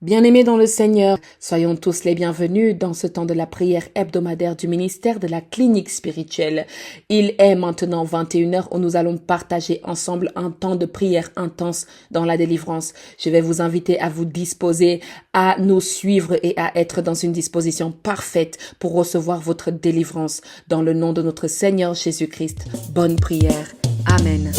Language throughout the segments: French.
Bien-aimés dans le Seigneur, soyons tous les bienvenus dans ce temps de la prière hebdomadaire du ministère de la clinique spirituelle. Il est maintenant 21 heures où nous allons partager ensemble un temps de prière intense dans la délivrance. Je vais vous inviter à vous disposer, à nous suivre et à être dans une disposition parfaite pour recevoir votre délivrance. Dans le nom de notre Seigneur Jésus-Christ, bonne prière. Amen.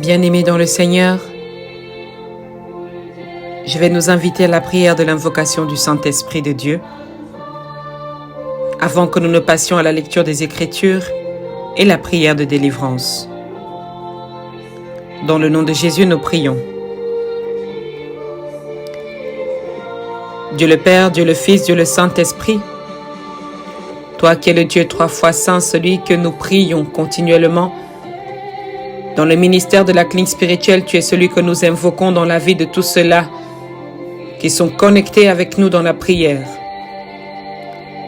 Bien-aimés dans le Seigneur, je vais nous inviter à la prière de l'invocation du Saint-Esprit de Dieu avant que nous ne passions à la lecture des Écritures et la prière de délivrance. Dans le nom de Jésus, nous prions. Dieu le Père, Dieu le Fils, Dieu le Saint-Esprit, toi qui es le Dieu trois fois saint, celui que nous prions continuellement, dans le ministère de la clinique spirituelle, tu es celui que nous invoquons dans la vie de tous ceux-là qui sont connectés avec nous dans la prière.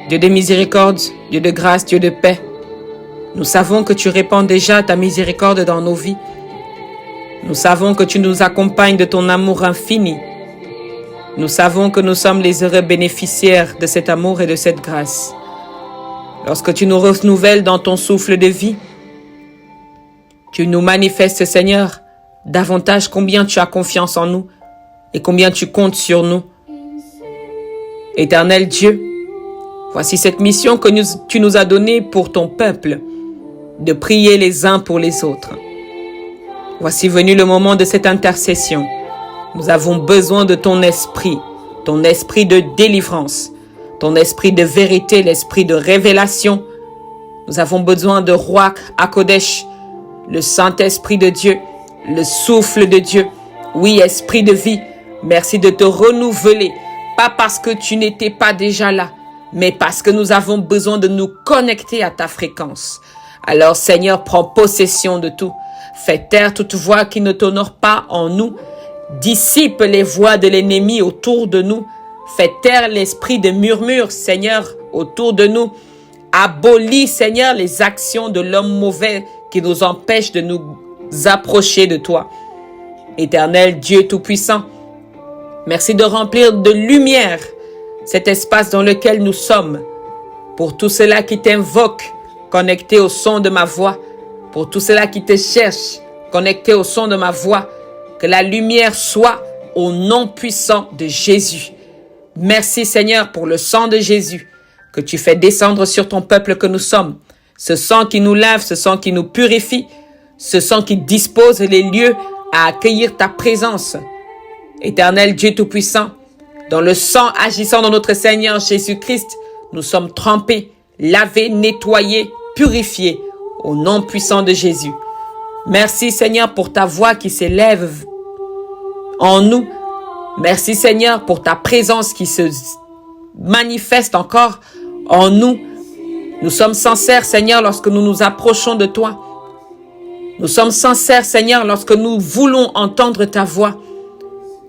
Dieu de miséricorde, Dieu de grâce, Dieu de paix, nous savons que tu répands déjà ta miséricorde dans nos vies. Nous savons que tu nous accompagnes de ton amour infini. Nous savons que nous sommes les heureux bénéficiaires de cet amour et de cette grâce. Lorsque tu nous renouvelles dans ton souffle de vie, tu nous manifestes, Seigneur, davantage combien tu as confiance en nous et combien tu comptes sur nous. Éternel Dieu, voici cette mission que tu nous as donnée pour ton peuple, de prier les uns pour les autres. Voici venu le moment de cette intercession. Nous avons besoin de ton esprit de délivrance, ton esprit de vérité, l'esprit de révélation. Nous avons besoin de Ruach HaKodesh, le Saint-Esprit de Dieu, le souffle de Dieu. Oui, esprit de vie, merci de te renouveler, pas parce que tu n'étais pas déjà là, mais parce que nous avons besoin de nous connecter à ta fréquence. Alors Seigneur, prends possession de tout. Fais taire toute voix qui ne t'honore pas en nous. Dissipe les voix de l'ennemi autour de nous. Fais taire l'esprit de murmure, Seigneur, autour de nous. Abolis, Seigneur, les actions de l'homme mauvais qui nous empêchent de nous approcher de toi. Éternel Dieu Tout-Puissant, merci de remplir de lumière cet espace dans lequel nous sommes, pour tous ceux-là qui t'invoquent, connectés au son de ma voix, pour tous ceux-là qui te cherchent, connectés au son de ma voix, que la lumière soit au nom puissant de Jésus. Merci Seigneur pour le sang de Jésus que tu fais descendre sur ton peuple que nous sommes. Ce sang qui nous lave, ce sang qui nous purifie, ce sang qui dispose les lieux à accueillir ta présence. Éternel Dieu Tout-Puissant, dans le sang agissant dans notre Seigneur Jésus-Christ, nous sommes trempés, lavés, nettoyés, purifiés au nom puissant de Jésus. Merci Seigneur pour ta voix qui s'élève en nous. Merci Seigneur pour ta présence qui se manifeste encore en nous. Nous sommes sincères Seigneur lorsque nous nous approchons de toi. Nous sommes sincères Seigneur lorsque nous voulons entendre ta voix.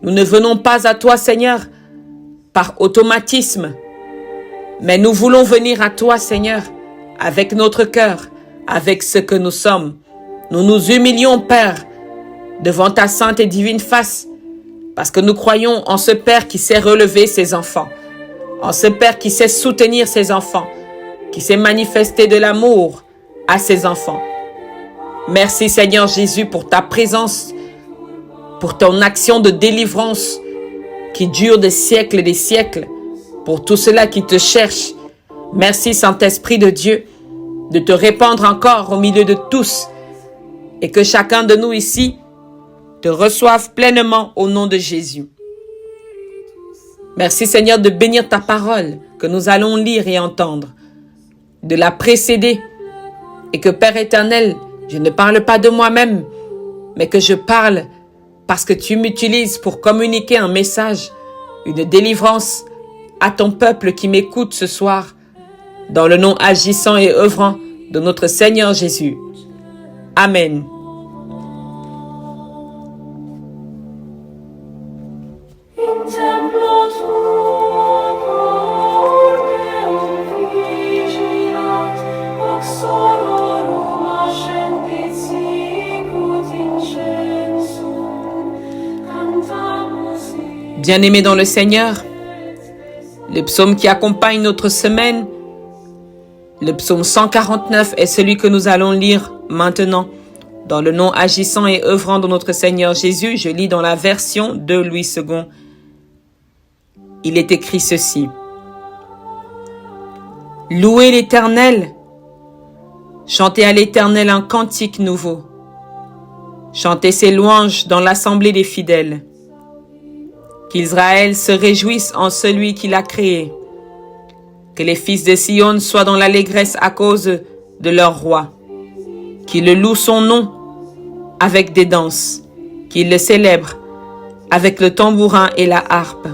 Nous ne venons pas à toi Seigneur par automatisme, mais nous voulons venir à toi Seigneur avec notre cœur, avec ce que nous sommes. Nous nous humilions Père devant ta sainte et divine face, parce que nous croyons en ce Père qui sait relever ses enfants, en ce Père qui sait soutenir ses enfants, qui sait manifester de l'amour à ses enfants. Merci Seigneur Jésus pour ta présence, pour ton action de délivrance qui dure des siècles et des siècles, pour tous ceux-là qui te cherchent. Merci Saint-Esprit de Dieu de te répandre encore au milieu de tous et que chacun de nous ici te reçoive pleinement au nom de Jésus. Merci Seigneur de bénir ta parole que nous allons lire et entendre, de la précéder et que Père éternel, je ne parle pas de moi-même, mais que je parle parce que tu m'utilises pour communiquer un message, une délivrance à ton peuple qui m'écoute ce soir, dans le nom agissant et œuvrant de notre Seigneur Jésus. Amen. Bien-aimés dans le Seigneur, le psaume qui accompagne notre semaine, le psaume 149 est celui que nous allons lire maintenant. Dans le nom agissant et œuvrant de notre Seigneur Jésus, je lis dans la version de Louis II. Il est écrit ceci. Louez l'Éternel, chantez à l'Éternel un cantique nouveau. Chantez ses louanges dans l'assemblée des fidèles. Qu'Israël se réjouisse en celui qui l'a créé. Que les fils de Sion soient dans l'allégresse à cause de leur roi. Qu'ils louent son nom avec des danses. Qu'ils le célèbrent avec le tambourin et la harpe.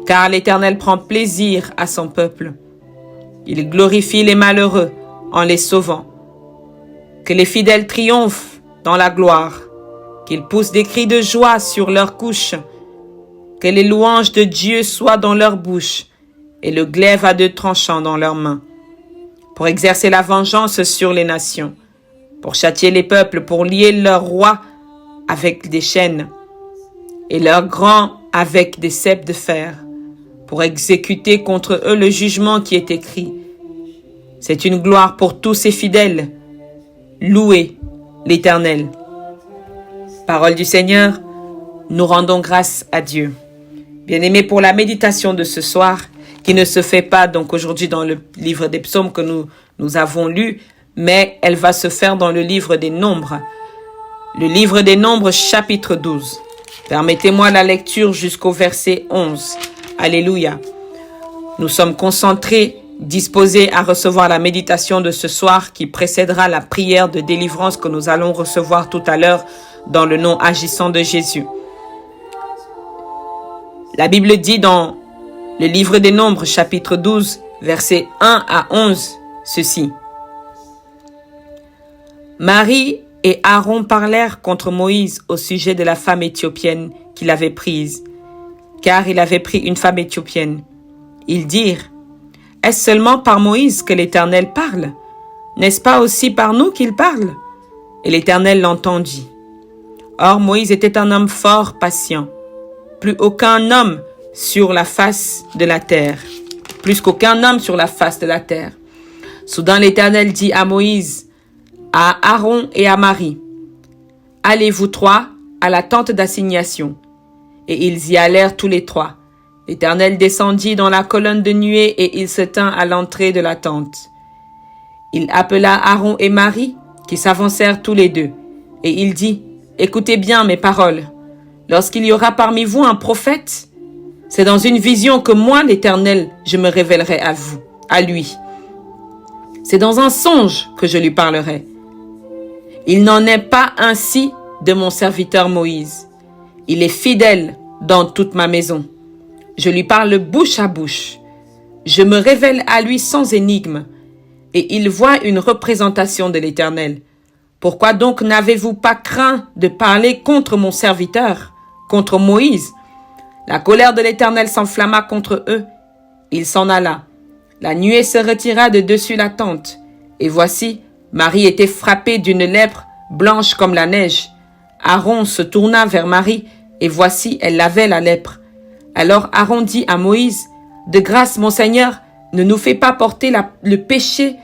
Car l'Éternel prend plaisir à son peuple. Il glorifie les malheureux en les sauvant. Que les fidèles triomphent dans la gloire. Qu'ils poussent des cris de joie sur leurs couches. Que les louanges de Dieu soient dans leur bouche et le glaive à 2 tranchants dans leurs mains, pour exercer la vengeance sur les nations, pour châtier les peuples, pour lier leurs rois avec des chaînes et leurs grands avec des ceps de fer, pour exécuter contre eux le jugement qui est écrit. C'est une gloire pour tous ses fidèles. Louez l'Éternel. Parole du Seigneur, nous rendons grâce à Dieu. Bien-aimés, pour la méditation de ce soir, qui ne se fait pas donc aujourd'hui dans le livre des psaumes que nous avons lu, mais elle va se faire dans le livre des Nombres. Le livre des Nombres, chapitre 12. Permettez-moi la lecture jusqu'au verset 11. Alléluia. Nous sommes concentrés, disposés à recevoir la méditation de ce soir qui précédera la prière de délivrance que nous allons recevoir tout à l'heure dans le nom agissant de Jésus. La Bible dit dans le livre des Nombres, chapitre 12, versets 1 à 11, ceci. Marie et Aaron parlèrent contre Moïse au sujet de la femme éthiopienne qu'il avait prise, car il avait pris une femme éthiopienne. Ils dirent, « Est-ce seulement par Moïse que l'Éternel parle? N'est-ce pas aussi par nous qu'il parle? » Et l'Éternel l'entendit. Or Moïse était un homme fort patient. Plus aucun homme sur la face de la terre, plus qu'aucun homme sur la face de la terre. Soudain l'Éternel dit à Moïse, à Aaron et à Marie, « Allez vous trois à la tente d'assignation. » Et ils y allèrent tous les trois. L'Éternel descendit dans la colonne de nuée et il se tint à l'entrée de la tente. Il appela Aaron et Marie, qui s'avancèrent tous les deux, et il dit, « Écoutez bien mes paroles. Lorsqu'il y aura parmi vous un prophète, c'est dans une vision que moi, l'Éternel, je me révélerai à vous, à lui. C'est dans un songe que je lui parlerai. Il n'en est pas ainsi de mon serviteur Moïse. Il est fidèle dans toute ma maison. Je lui parle bouche à bouche. Je me révèle à lui sans énigme. Et il voit une représentation de l'Éternel. Pourquoi donc n'avez-vous pas craint de parler contre mon serviteur, contre Moïse? La colère de l'Éternel s'enflamma contre eux. Il s'en alla. La nuée se retira de dessus la tente. Et voici, Marie était frappée d'une lèpre blanche comme la neige. Aaron se tourna vers Marie, et voici, elle avait la lèpre. Alors Aaron dit à Moïse, « De grâce, mon Seigneur, ne nous fais pas porter le péché,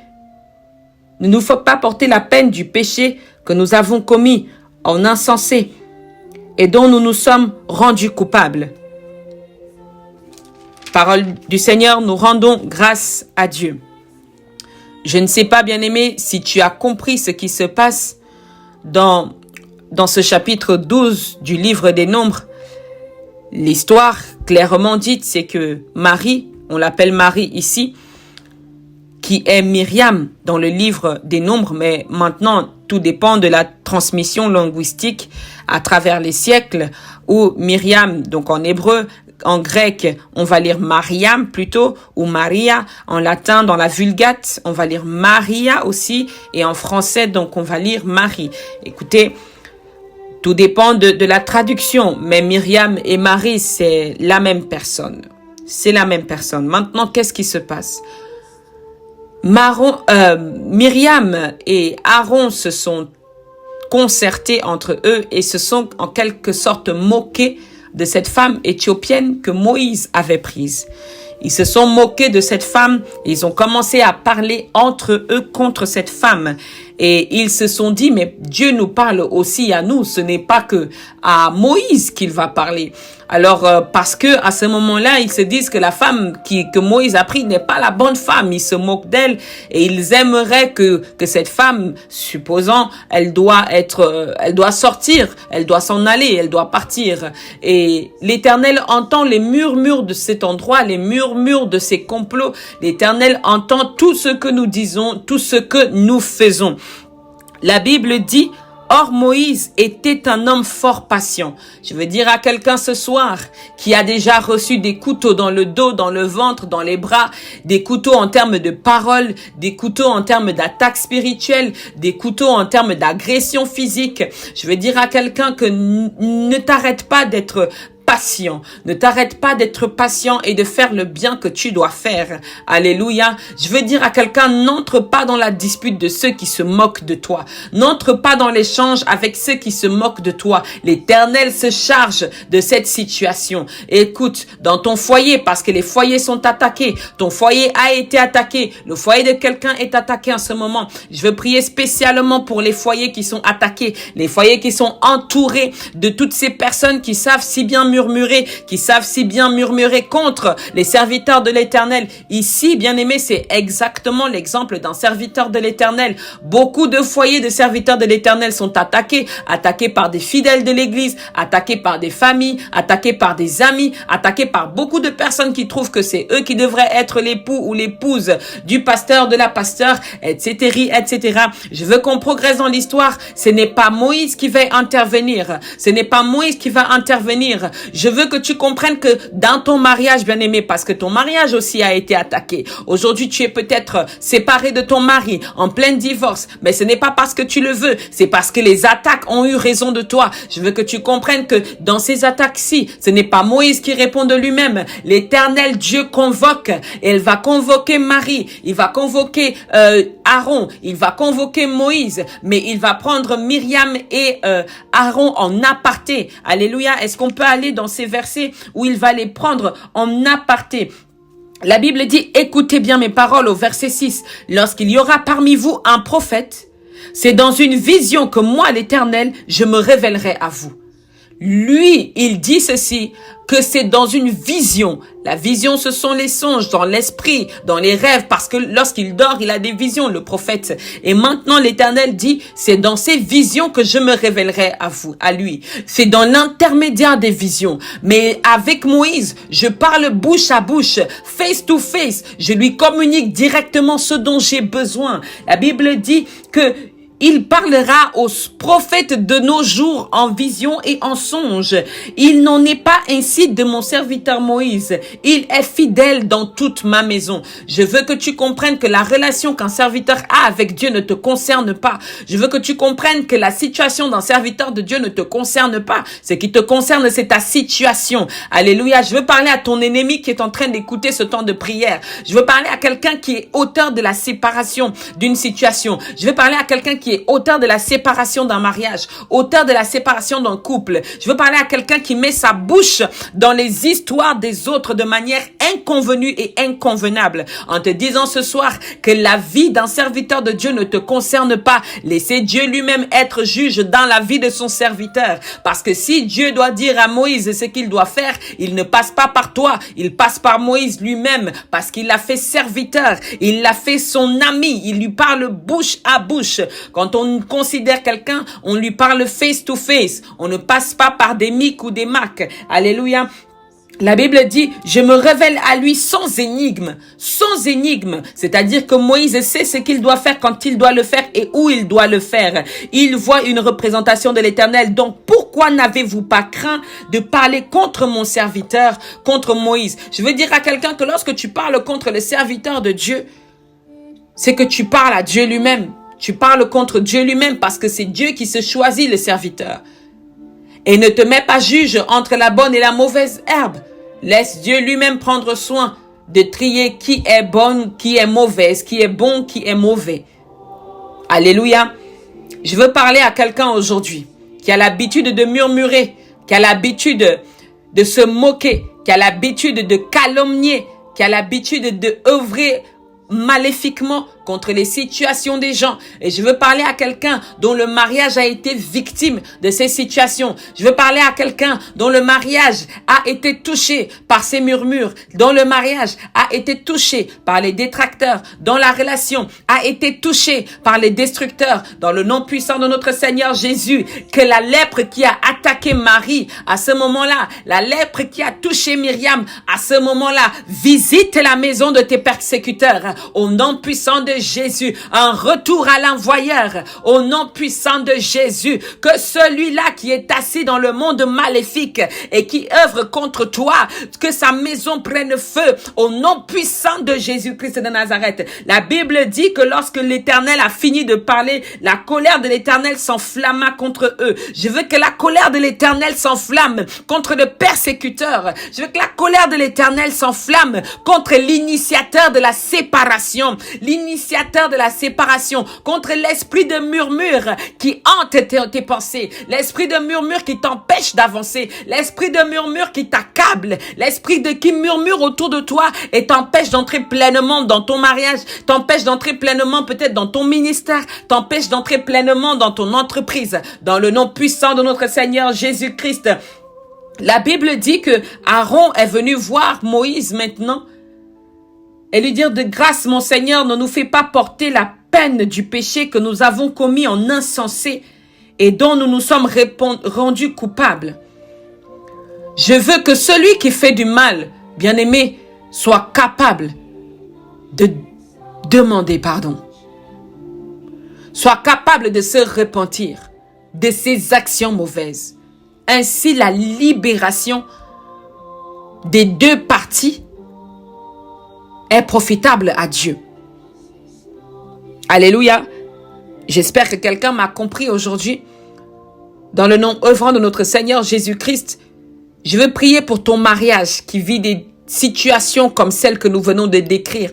ne nous fais pas porter la peine du péché que nous avons commis en insensé et dont nous nous sommes rendus coupables. » Parole du Seigneur, nous rendons grâce à Dieu. Je ne sais pas, bien-aimé, si tu as compris ce qui se passe dans ce chapitre 12 du livre des Nombres. L'histoire clairement dite, c'est que Marie, on l'appelle Marie ici, qui est Myriam dans le livre des Nombres, mais maintenant tout dépend de la transmission linguistique à travers les siècles, où Myriam, donc en hébreu, en grec, on va lire Mariam plutôt, ou Maria. En latin, dans la Vulgate, on va lire Maria aussi. Et en français, donc, on va lire Marie. Écoutez, tout dépend de la traduction. Mais Myriam et Marie, c'est la même personne. C'est la même personne. Maintenant, qu'est-ce qui se passe? Myriam et Aaron se sont concertés entre eux et se sont en quelque sorte moqués de cette femme éthiopienne que Moïse avait prise. Ils se sont moqués de cette femme, ils ont commencé à parler entre eux contre cette femme. Et ils se sont dit, mais Dieu nous parle aussi à nous, ce n'est pas que à Moïse qu'il va parler. Alors, parce que à ce moment-là, ils se disent que la femme que Moïse a prise n'est pas la bonne femme. Ils se moquent d'elle et ils aimeraient que cette femme, supposant, elle doit sortir, elle doit s'en aller, elle doit partir. Et l'Éternel entend les murmures de cet endroit, les murmures de ces complots. L'Éternel entend tout ce que nous disons, tout ce que nous faisons. La Bible dit, or Moïse était un homme fort patient. Je veux dire à quelqu'un ce soir qui a déjà reçu des couteaux dans le dos, dans le ventre, dans les bras, des couteaux en termes de paroles, des couteaux en termes d'attaques spirituelles, des couteaux en termes d'agression physique. Je veux dire à quelqu'un que ne t'arrête pas d'être patient. Ne t'arrête pas d'être patient et de faire le bien que tu dois faire. Alléluia. Je veux dire à quelqu'un, n'entre pas dans la dispute de ceux qui se moquent de toi. N'entre pas dans l'échange avec ceux qui se moquent de toi. L'Éternel se charge de cette situation. Écoute, dans ton foyer, parce que les foyers sont attaqués, ton foyer a été attaqué, le foyer de quelqu'un est attaqué en ce moment. Je veux prier spécialement pour les foyers qui sont attaqués, les foyers qui sont entourés de toutes ces personnes qui savent si bien murmurer contre les serviteurs de l'Éternel. Ici, bien-aimé, c'est exactement l'exemple d'un serviteur de l'Éternel. Beaucoup de foyers de serviteurs de l'Éternel sont attaqués par des fidèles de l'Église, attaqués par des familles, attaqués par des amis, attaqués par beaucoup de personnes qui trouvent que c'est eux qui devraient être l'époux ou l'épouse du pasteur, de la pasteur, etc., etc. Je veux qu'on progresse dans l'histoire. Ce n'est pas Moïse qui va intervenir. Ce n'est pas Moïse qui va intervenir. Je veux que tu comprennes que dans ton mariage, bien-aimé, parce que ton mariage aussi a été attaqué. Aujourd'hui, tu es peut-être séparé de ton mari, en plein divorce, mais ce n'est pas parce que tu le veux, c'est parce que les attaques ont eu raison de toi. Je veux que tu comprennes que dans ces attaques-ci, ce n'est pas Moïse qui répond de lui-même. L'Éternel Dieu convoque, et il va convoquer Marie, il va convoquer Aaron, il va convoquer Moïse, mais il va prendre Myriam et Aaron en aparté. Alléluia. Est-ce qu'on peut aller dans ces versets où il va les prendre en aparté. La Bible dit, écoutez bien mes paroles au verset 6. Lorsqu'il y aura parmi vous un prophète, c'est dans une vision que moi, l'Éternel, je me révélerai à vous. Lui, il dit ceci, que c'est dans une vision. La vision, ce sont les songes, dans l'esprit, dans les rêves, parce que lorsqu'il dort, il a des visions, le prophète. Et maintenant, l'Éternel dit, c'est dans ces visions que je me révélerai à vous, à lui. C'est dans l'intermédiaire des visions. Mais avec Moïse, je parle bouche à bouche, face to face. Je lui communique directement ce dont j'ai besoin. La Bible dit que il parlera aux prophètes de nos jours en vision et en songe. Il n'en est pas ainsi de mon serviteur Moïse. Il est fidèle dans toute ma maison. Je veux que tu comprennes que la relation qu'un serviteur a avec Dieu ne te concerne pas. Je veux que tu comprennes que la situation d'un serviteur de Dieu ne te concerne pas. Ce qui te concerne, c'est ta situation. Alléluia. Je veux parler à ton ennemi qui est en train d'écouter ce temps de prière. Je veux parler à quelqu'un qui est auteur de la séparation d'une situation. Je veux parler à quelqu'un qui est auteur de la séparation d'un mariage, auteur de la séparation d'un couple. Je veux parler à quelqu'un qui met sa bouche dans les histoires des autres de manière inconvenue et inconvenable. En te disant ce soir que la vie d'un serviteur de Dieu ne te concerne pas. Laissez Dieu lui-même être juge dans la vie de son serviteur. Parce que si Dieu doit dire à Moïse ce qu'il doit faire, il ne passe pas par toi, il passe par Moïse lui-même. Parce qu'il l'a fait serviteur, il l'a fait son ami, il lui parle bouche à bouche. Quand on considère quelqu'un, on lui parle face to face. On ne passe pas par des mics ou des macs. Alléluia. La Bible dit, je me révèle à lui sans énigme. Sans énigme. C'est-à-dire que Moïse sait ce qu'il doit faire quand il doit le faire et où il doit le faire. Il voit une représentation de l'Éternel. Donc, pourquoi n'avez-vous pas craint de parler contre mon serviteur, contre Moïse? Je veux dire à quelqu'un que lorsque tu parles contre le serviteur de Dieu, c'est que tu parles à Dieu lui-même. Tu parles contre Dieu lui-même parce que c'est Dieu qui se choisit le serviteur. Et ne te mets pas juge entre la bonne et la mauvaise herbe. Laisse Dieu lui-même prendre soin de trier qui est bonne, qui est mauvaise, qui est bon, qui est mauvais. Alléluia. Je veux parler à quelqu'un aujourd'hui qui a l'habitude de murmurer, qui a l'habitude de se moquer, qui a l'habitude de calomnier, qui a l'habitude de œuvrer maléfiquement contre les situations des gens. Et je veux parler à quelqu'un dont le mariage a été victime de ces situations. Je veux parler à quelqu'un dont le mariage a été touché par ces murmures, dont le mariage a été touché par les détracteurs, dont la relation a été touchée par les destructeurs. Dans le nom puissant de notre Seigneur Jésus, que la lèpre qui a attaqué Marie à ce moment-là, la lèpre qui a touché Myriam à ce moment-là, visite la maison de tes persécuteurs. Au nom puissant de Jésus, un retour à l'envoyeur, au nom puissant de Jésus, que celui-là qui est assis dans le monde maléfique et qui œuvre contre toi, que sa maison prenne feu, au nom puissant de Jésus-Christ de Nazareth. La Bible dit que lorsque l'Éternel a fini de parler, la colère de l'Éternel s'enflamma contre eux. Je veux que la colère de l'Éternel s'enflamme contre le persécuteur. Je veux que la colère de l'Éternel s'enflamme contre l'initiateur de la séparation, l'initiateur de la séparation, contre l'esprit de murmure qui hante tes pensées, l'esprit de murmure qui t'empêche d'avancer, l'esprit de murmure qui t'accable, l'esprit qui murmure autour de toi et t'empêche d'entrer pleinement dans ton mariage, t'empêche d'entrer pleinement peut-être dans ton ministère, t'empêche d'entrer pleinement dans ton entreprise. Dans le nom puissant de notre Seigneur Jésus-Christ, la Bible dit que Aaron est venu voir Moïse maintenant et lui dire: de grâce, mon Seigneur, ne nous fais pas porter la peine du péché que nous avons commis en insensé et dont nous nous sommes rendus coupables. Je veux que celui qui fait du mal, bien-aimé, soit capable de demander pardon, soit capable de se repentir de ses actions mauvaises. Ainsi, la libération des deux parties est profitable à Dieu. Alléluia. J'espère que quelqu'un m'a compris aujourd'hui. Dans le nom œuvrant de notre Seigneur Jésus-Christ, je veux prier pour ton mariage qui vit des situations comme celles que nous venons de décrire.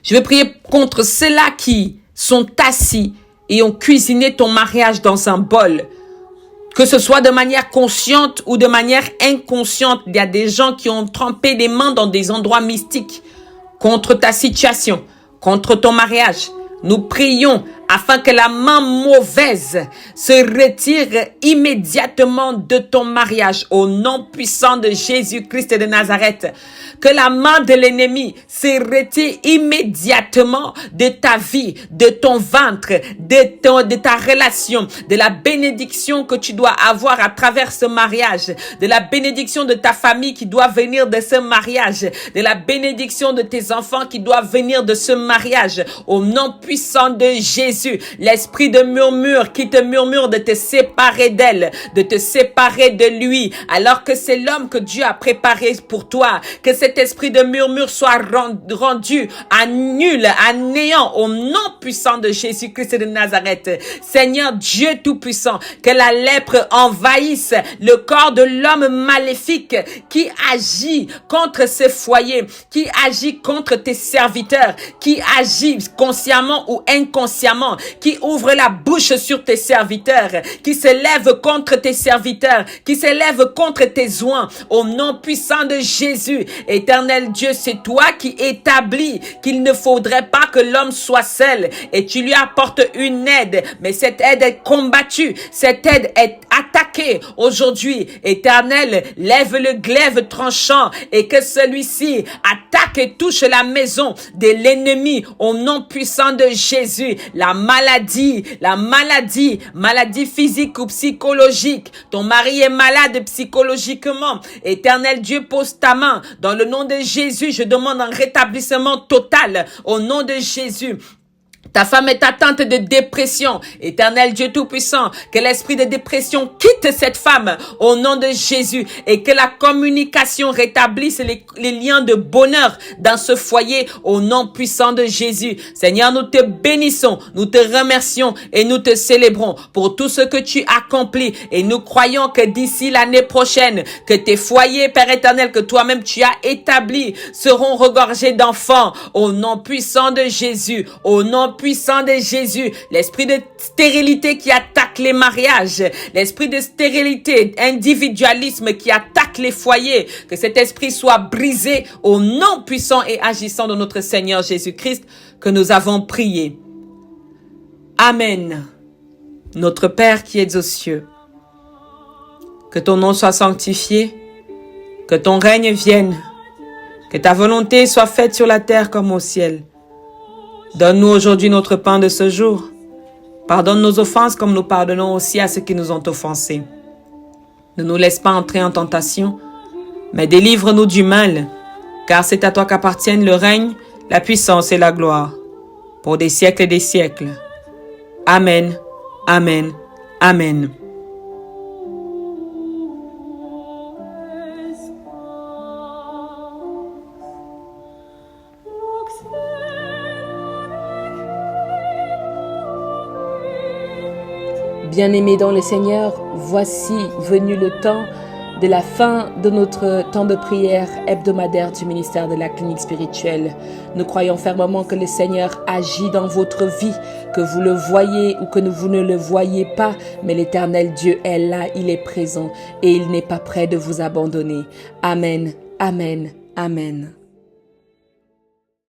Je veux prier contre ceux-là qui sont assis et ont cuisiné ton mariage dans un bol Que ce soit de manière consciente ou de manière inconsciente, il y a des gens qui ont trempé les mains dans des endroits mystiques contre ta situation, contre ton mariage. Nous prions afin que la main mauvaise se retire immédiatement de ton mariage au nom puissant de Jésus-Christ de Nazareth. Que la main de l'ennemi se retire immédiatement de ta vie, de ton ventre, de ta relation, de la bénédiction que tu dois avoir à travers ce mariage, de la bénédiction de ta famille qui doit venir de ce mariage, de la bénédiction de tes enfants qui doivent venir de ce mariage. Au nom puissant de Jésus, l'esprit de murmure qui te murmure de te séparer d'elle, de te séparer de lui, alors que c'est l'homme que Dieu a préparé pour toi, que cet esprit de murmure soit rendu à nul, à néant, au nom puissant de Jésus-Christ de Nazareth. Seigneur Dieu Tout-Puissant, que la lèpre envahisse le corps de l'homme maléfique qui agit contre ce foyer, qui agit contre tes serviteurs, qui agit consciemment ou inconsciemment, qui ouvre la bouche sur tes serviteurs, qui se lève contre tes serviteurs, qui se lève contre tes oints, au nom puissant de Jésus. Éternel Dieu, c'est toi qui établis qu'il ne faudrait pas que l'homme soit seul, et tu lui apportes une aide, mais cette aide est combattue, cette aide est attaquée aujourd'hui. Éternel, lève le glaive tranchant et que celui-ci attaque et touche la maison de l'ennemi au nom puissant de Jésus. La maladie physique ou psychologique. Ton mari est malade psychologiquement. Éternel Dieu, pose ta main. Dans le nom de Jésus, je demande un rétablissement total au nom de Jésus. Ta femme est atteinte de dépression. Éternel Dieu Tout-Puissant, que l'esprit de dépression quitte cette femme au nom de Jésus et que la communication rétablisse les liens de bonheur dans ce foyer au nom puissant de Jésus. Seigneur, nous te bénissons, nous te remercions et nous te célébrons pour tout ce que tu accomplis et nous croyons que d'ici l'année prochaine, que tes foyers, Père éternel, que toi-même tu as établis seront regorgés d'enfants au nom puissant de Jésus, au nom puissant de Jésus. L'esprit de stérilité qui attaque les mariages, l'esprit de stérilité, individualisme qui attaque les foyers, que cet esprit soit brisé au nom puissant et agissant de notre Seigneur Jésus-Christ que nous avons prié. Amen. Notre Père qui es aux cieux, que ton nom soit sanctifié, que ton règne vienne, que ta volonté soit faite sur la terre comme au ciel. Donne-nous aujourd'hui notre pain de ce jour. Pardonne nos offenses comme nous pardonnons aussi à ceux qui nous ont offensés. Ne nous laisse pas entrer en tentation, mais délivre-nous du mal, car c'est à toi qu'appartiennent le règne, la puissance et la gloire, pour des siècles et des siècles. Amen, amen, amen. Bien-aimés dans le Seigneur, voici venu le temps de la fin de notre temps de prière hebdomadaire du ministère de la clinique spirituelle. Nous croyons fermement que le Seigneur agit dans votre vie, que vous le voyez ou que vous ne le voyez pas, mais l'Éternel Dieu est là, il est présent et il n'est pas prêt de vous abandonner. Amen, amen, amen.